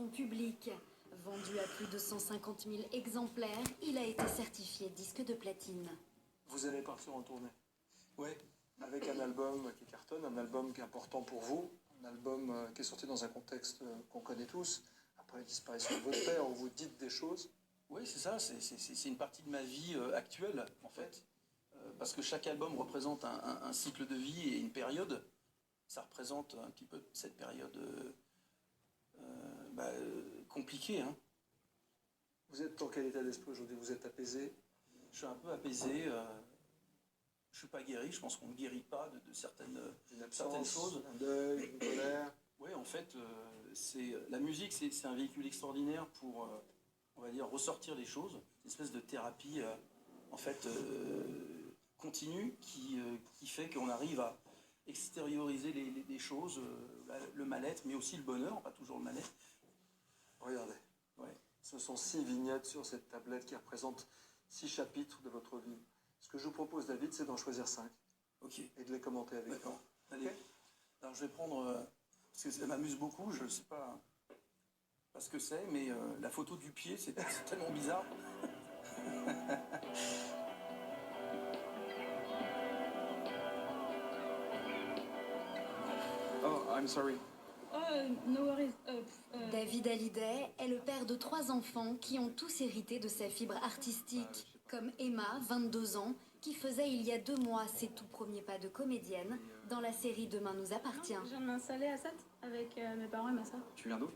son public. Vendu à plus de 150 000 exemplaires, il a été certifié disque de platine. Vous allez partir en tournée? Ouais. Avec un album qui cartonne, un album qui est important pour vous, un album qui est sorti dans un contexte qu'on connaît tous, après la disparition de votre père, où vous dites des choses. Oui, c'est ça, c'est une partie de ma vie actuelle, en fait. Parce que chaque album représente un cycle de vie et une période. Ça représente un petit peu cette période compliquée. Hein. Vous êtes dans quel état d'esprit aujourd'hui? Vous êtes apaisé? Je suis un peu apaisé. Je suis pas guéri. Je pense qu'on ne guérit pas de certaines choses. Un deuil, une colère. Oui, en fait, la musique, c'est un véhicule extraordinaire pour, on va dire, ressortir les choses. Une espèce de thérapie, en fait, continue qui fait qu'on arrive à extérioriser les choses, le mal-être, mais aussi le bonheur, pas toujours le mal-être. Regardez. Ouais. Ce sont 6 vignettes sur cette tablette qui représentent 6 chapitres de votre vie. Ce que je vous propose, David, c'est d'en choisir 5. Ok. Et de les commenter avec D'accord. moi. Allez. Okay. Alors je vais prendre, parce que ça m'amuse beaucoup, je ne sais pas ce que c'est, mais la photo du pied, c'est tellement bizarre. Oh, I'm sorry. No worries. David Hallyday est le père de 3 enfants qui ont tous hérité de sa fibre artistique, comme Emma, 22 ans, qui faisait il y a 2 mois ses tout premiers pas de comédienne dans la série Demain nous appartient. Je viens de m'installer à Sète avec mes parents et ma soeur. Tu viens d'où?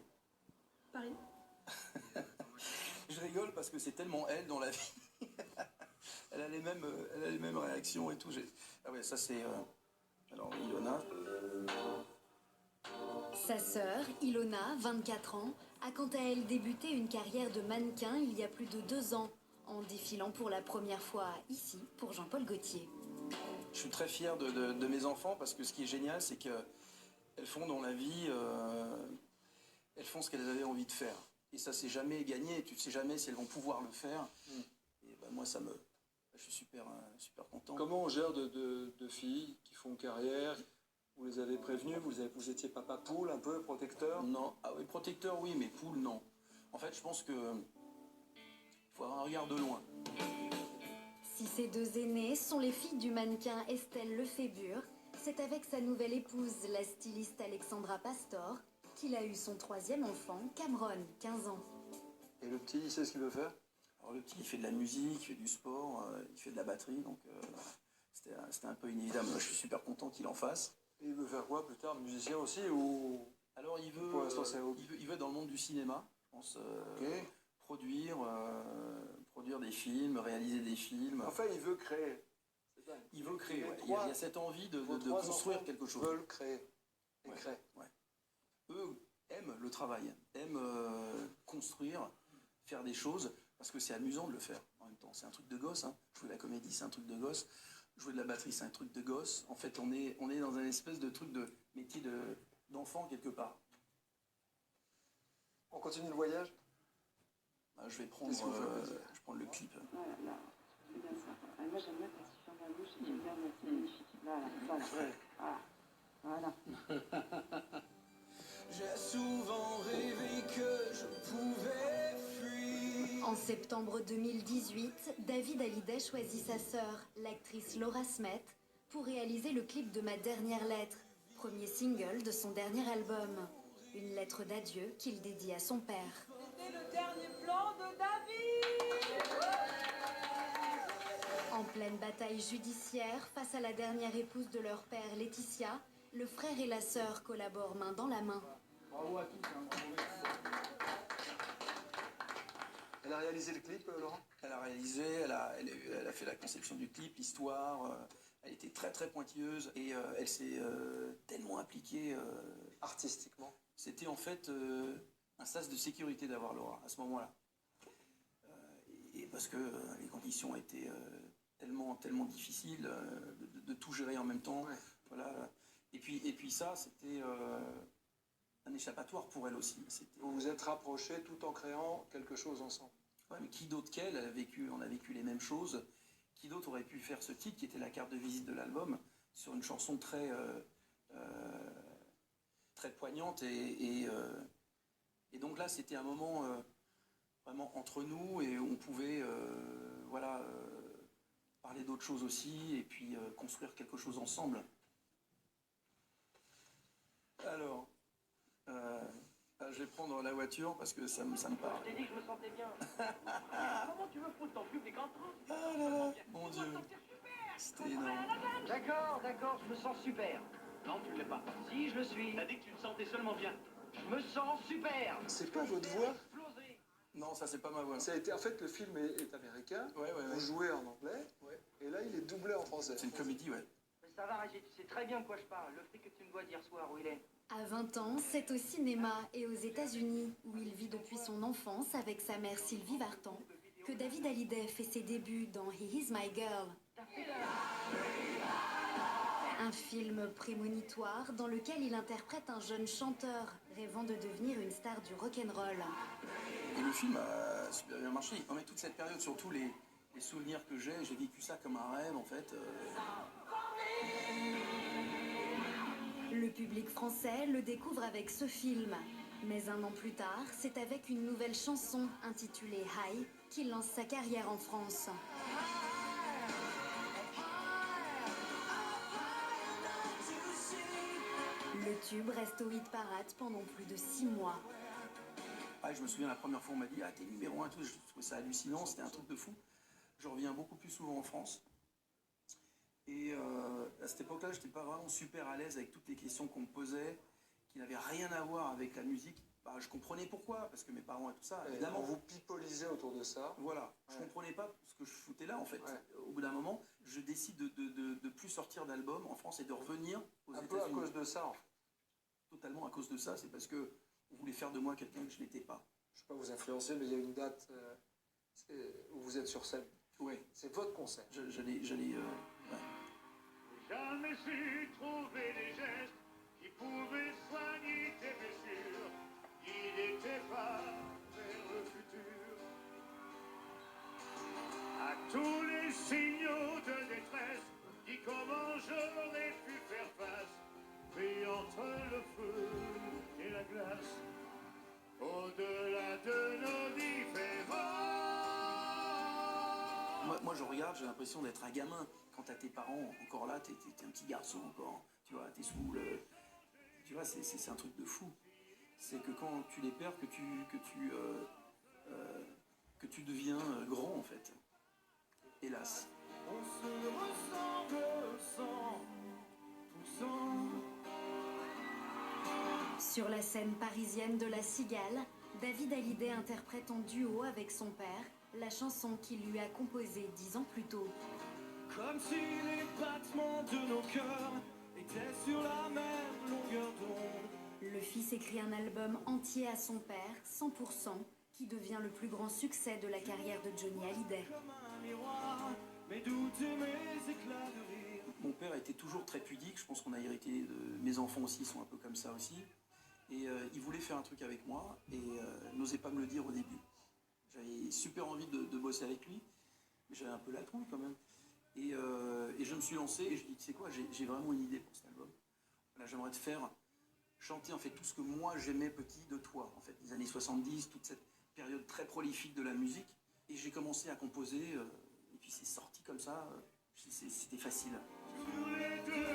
Paris. Je rigole parce que c'est tellement elle dans la vie. Elle a les mêmes réactions et tout. Ah ouais, ça c'est... Alors, Ilona. Sa sœur, Ilona, 24 ans, a quant à elle débuté une carrière de mannequin il y a plus de 2 ans, en défilant pour la première fois ici pour Jean-Paul Gaultier. Je suis très fier de mes enfants parce que ce qui est génial, c'est qu'elles font dans la vie, elles font ce qu'elles avaient envie de faire. Et ça, c'est jamais gagné. Tu ne sais jamais si elles vont pouvoir le faire. Et ben, moi, je suis super content. Comment on gère de filles qui font carrière? Vous les avez prévenues? Vous étiez papa poule, un peu protecteur? Non. Ah oui, protecteur, oui, mais poule, non. En fait, je pense que il faut avoir un regard de loin. Si ces 2 aînées sont les filles du mannequin Estelle Lefébure, c'est avec sa nouvelle épouse, la styliste Alexandra Pastor, qu'il a eu son 3e enfant, Cameron, 15 ans. Et le petit, il sait ce qu'il veut faire? Alors le petit, il fait de la musique, il fait du sport, il fait de la batterie, donc c'était un peu inévitable. Moi, je suis super content qu'il en fasse. Et il veut faire quoi plus tard? Musicien aussi ou... Alors il veut, pour l'instant, c'est il veut être dans le monde du cinéma, je pense, okay. produire des films, réaliser des films. Enfin, il veut créer. Il veut créer, ouais. Il y a cette envie de construire quelque chose. Ils veulent créer. Et ouais, créent. Ouais. Eux aiment le travail, aiment construire, faire des choses, parce que c'est amusant de le faire en même temps. C'est un truc de gosse, hein. Jouer de la comédie, c'est un truc de gosse. Jouer de la batterie, c'est un truc de gosse. En fait, on est dans un espèce de truc de métier d'enfant quelque part. On continue le voyage? Je vais prendre, je prends le clip. Voilà, là, c'est bien ça. Moi, j'aime bien quand il ferme la bouche et j'aime bien c'est magnifique. Voilà. J'ai souvent rêvé que je pouvais fuir. En septembre 2018, David Hallyday choisit sa sœur, l'actrice Laura Smet, pour réaliser le clip de Ma dernière lettre, premier single de son dernier album. Une lettre d'adieu qu'il dédie à son père. C'était le dernier plan de David! En pleine bataille judiciaire, face à la dernière épouse de leur père, Laetitia, le frère et la sœur collaborent main dans la main. Bravo à tous. Elle a réalisé le clip, Laurent? Elle a réalisé, elle a fait la conception du clip, l'histoire. Elle était très très pointilleuse et elle s'est tellement impliquée. Artistiquement? C'était en fait un sas de sécurité d'avoir Laura à ce moment-là. Et parce que les conditions étaient tellement difficiles de tout gérer en même temps. Ouais. Voilà. Et puis ça, c'était un échappatoire pour elle aussi. Vous vous êtes rapprochés tout en créant quelque chose ensemble. Ouais, mais qui d'autre qu'elle? On a vécu les mêmes choses. Qui d'autre aurait pu faire ce titre qui était la carte de visite de l'album sur une chanson très poignante et donc donc là, c'était un moment vraiment entre nous et on pouvait parler d'autres choses aussi et puis construire quelque chose ensemble. Alors, je vais prendre la voiture parce que ça me parle. Je t'ai dit que je me sentais bien. Comment tu veux foutre ton public en transe? Ah là là, mon Dieu, c'était énorme. D'accord, je me sens super. Non, tu ne l'es pas. Si, je le suis. T'as dit que tu te sentais seulement bien. Je me sens super. C'est pas votre voix? Explosé. Non, ça c'est pas ma voix. Ça a été, en fait, le film est américain. Ouais. Vous jouez en anglais. Et là, il est doublé en français. C'est une comédie, ouais. Mais ça va, Régis, tu sais très bien de quoi je parle. Le fric que tu me dois d'hier soir, où il est? À 20 ans, c'est au cinéma et aux États-Unis, où il vit depuis son enfance avec sa mère Sylvie Vartan, que David Hallyday fait ses débuts dans He Is My Girl. Un film prémonitoire dans lequel il interprète un jeune chanteur rêvant de devenir une star du rock'n'roll. Et le film a super bien marché. Mais toute cette période, surtout les souvenirs que j'ai vécu ça comme un rêve en fait. Le public français le découvre avec ce film. Mais un an plus tard, c'est avec une nouvelle chanson intitulée High qu'il lance sa carrière en France. Le tube reste au hit parade pendant plus de 6 mois. Ah, je me souviens la première fois on m'a dit t'es numéro 1 tout, je trouvais ça hallucinant, c'était un truc de fou. Je reviens beaucoup plus souvent en France. Et à cette époque-là, j'étais pas vraiment super à l'aise avec toutes les questions qu'on me posait, qui n'avaient rien à voir avec la musique. Bah, je comprenais pourquoi, parce que mes parents et tout ça, évidemment. On vous pipolisait autour de ça. Voilà, je comprenais pas ce que je foutais là en fait. Ouais. Au bout d'un moment, je décide de plus sortir d'album en France et de revenir aux États-Unis. Un peu à cause de ça, en fait. Totalement à cause de ça, c'est parce que on voulait faire de moi quelqu'un que je n'étais pas. Je ne vais pas vous influencer, mais il y a une date où vous êtes sur scène. Ouais, C'est votre concert. j'allais ouais. Jamais su trouver les gestes qui pouvaient soigner tes blessures, guider tes pas vers le futur. À tous les signaux de détresse, dis comment j'aurais pu faire face, pris entre le feu et la glace, au-delà de nos différences. Moi, je regarde, j'ai l'impression d'être un gamin. Quand t'as tes parents encore là, t'es un petit garçon encore. Tu vois, t'es sous le... Tu vois, c'est un truc de fou. C'est que quand tu les perds, que tu deviens grand, en fait. Hélas. On se ressemble sans tout sang. Sur la scène parisienne de La Cigale, David Hallyday interprète en duo avec son père la chanson qu'il lui a composée 10 ans plus tôt. Comme si les battements de nos cœurs étaient sur la même longueur d'onde. Le fils écrit un album entier à son père, 100%, qui devient le plus grand succès de la carrière de Johnny Hallyday. Comme un miroir, mes doutes et mes éclats de rire. Mon père était toujours très pudique. Je pense qu'on a hérité de... Mes enfants aussi sont un peu comme ça aussi. Et il voulait faire un truc avec moi et n'osait pas me le dire au début. J'avais super envie de bosser avec lui, mais j'avais un peu la trouille quand même. Et je me suis lancé et je dis, tu sais quoi, j'ai vraiment une idée pour cet album. Là, j'aimerais te faire chanter en fait tout ce que moi j'aimais petit de toi, en fait, les années 70, toute cette période très prolifique de la musique. Et j'ai commencé à composer, et puis c'est sorti comme ça, c'était facile. Tous les deux.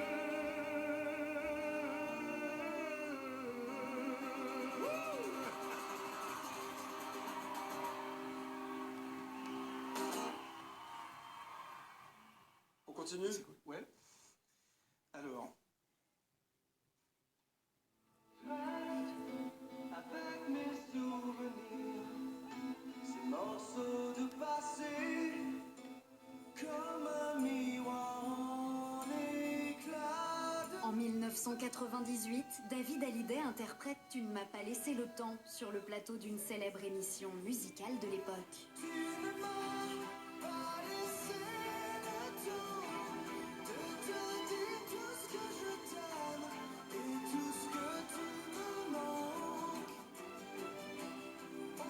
On continue? C'est cool. Ouais. Alors. Avec mes souvenirs, ces morceaux de passé, comme un miroir en éclat de... En 1998, David Hallyday interprète Tu ne m'as pas laissé le temps sur le plateau d'une célèbre émission musicale de l'époque. Tu ne m'as pas laissé le temps de te dire tout ce que je t'aime et tout ce que tu me manques.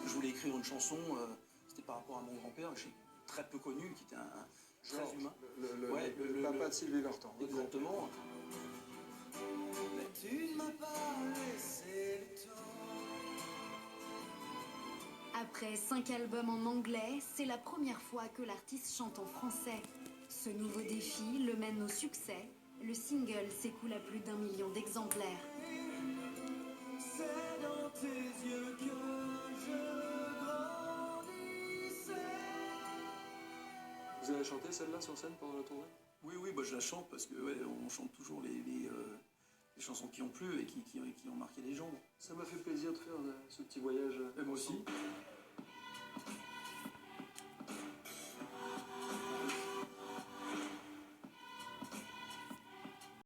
Je voulais écrire une chanson, c'était par rapport à mon grand-père, que j'ai très peu connu, qui était un très Georges, humain. le papa de Sylvie Vartan. Exactement. Mais tu ne m'as pas laissé le temps Après 5 albums en anglais, c'est la première fois que l'artiste chante en français. Ce nouveau défi le mène au succès. Le single s'écoule à plus d'1 million d'exemplaires. C'est dans tes yeux que je grandissais. Vous avez chanté celle-là sur scène pendant la tournée? Oui, oui, bah, je la chante parce que ouais, on chante toujours les chansons qui ont plu et qui ont marqué les gens. Ça m'a fait plaisir de faire ce petit voyage. Et moi aussi.